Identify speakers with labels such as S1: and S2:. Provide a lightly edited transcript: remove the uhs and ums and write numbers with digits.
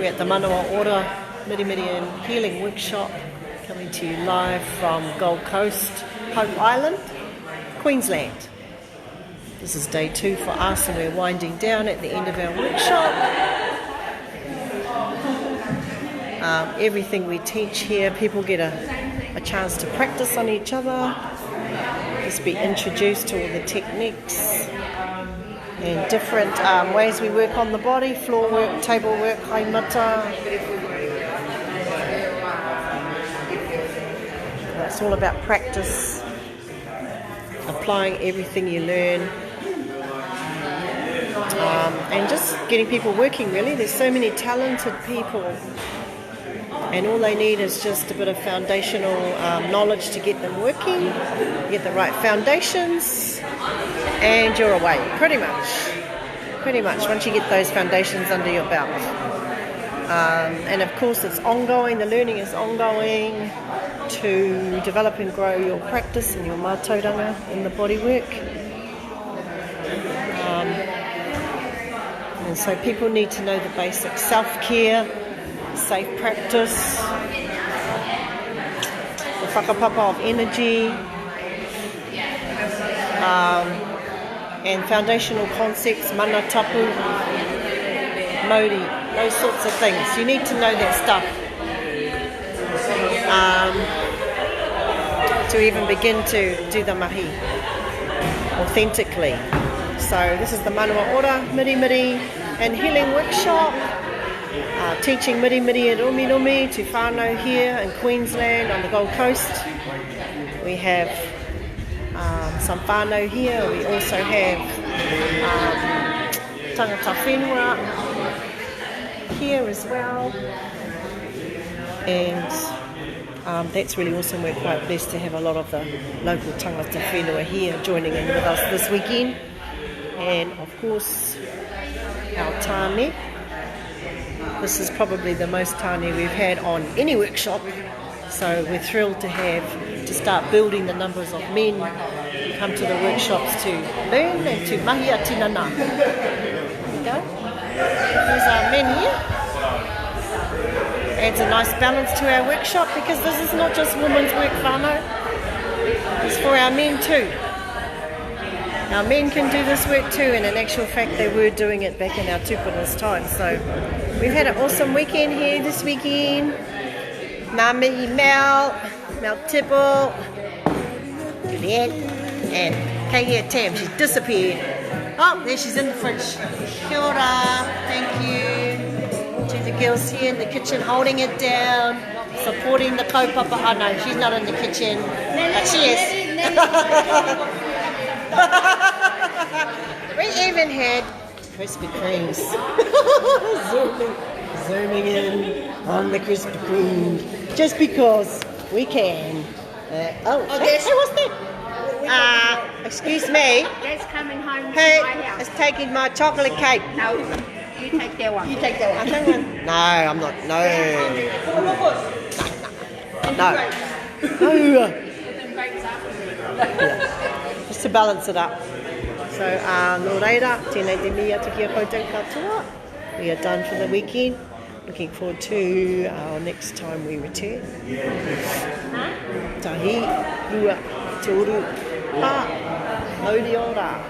S1: We're at the Manawa Ora MIRIMIRI and Healing Workshop, coming to you live from Gold Coast, Hope Island, Queensland. This is day 2 for us, and we're winding down at the end of our workshop. Everything we teach here, people get a chance to practice on each other, just be introduced to all the techniques and different ways we work on the body: floor work, table work, haimata. It's all about practice, applying everything you learn, and just getting people working, really. There's so many talented people, and all they need is just a bit of foundational knowledge to get them working, get the right foundations, and you're away, pretty much, once you get those foundations under your belt. And of course it's ongoing, the learning is ongoing to develop and grow your practice and your mātauranga in the bodywork. And so people need to know the basic self-care, safe practice, the whakapapa of energy, and foundational concepts, mana tapu, Maori, those sorts of things. You need to know that stuff to even begin to do the mahi authentically. So this is the Manawa Ora MIRIMIRI and Healing Workshop, teaching MIRIMIRI and Umirumi to whānau here in Queensland on the Gold Coast. We have some whānau here. We also have tangata whenua here as well, and that's really awesome. We're quite blessed to have a lot of the local tangata whenua here joining in with us this weekend, and of course our tāne. This is probably the most tāne we've had on any workshop, so we're thrilled to start building the numbers of men who come to the workshops to learn and to mahia tinana. There we go. There's our men here. Adds a nice balance to our workshop, because this is not just women's work whānau, it's for our men too. Our men can do this work too, and in actual fact they were doing it back in our tupuna's time. So we've had an awesome weekend here this weekend. Ngā mihi Mel Tibble, Juliet, and Kehia Tam. She's disappeared. Oh, there she's in the fridge. Kia ora, thank you. To the girls here in the kitchen, holding it down, supporting the kaupapa. Oh no, she's not in the kitchen, but she is. We even had Krispy Kremes. Zooming in on the Krispy Kreme, just because we can. Hey, what's that? Excuse me.
S2: That's coming home to
S1: Hey,
S2: my house.
S1: it's taking my chocolate cake.
S2: No, you take that one. You take that one.
S1: No, I'm not. No. No. Just to balance it up. So, nō reira, tēnei te mea te kia koutou katoa. We are done for the weekend. Looking forward to our next time we return. Tahi, rua, te uru, pā, mauri ora.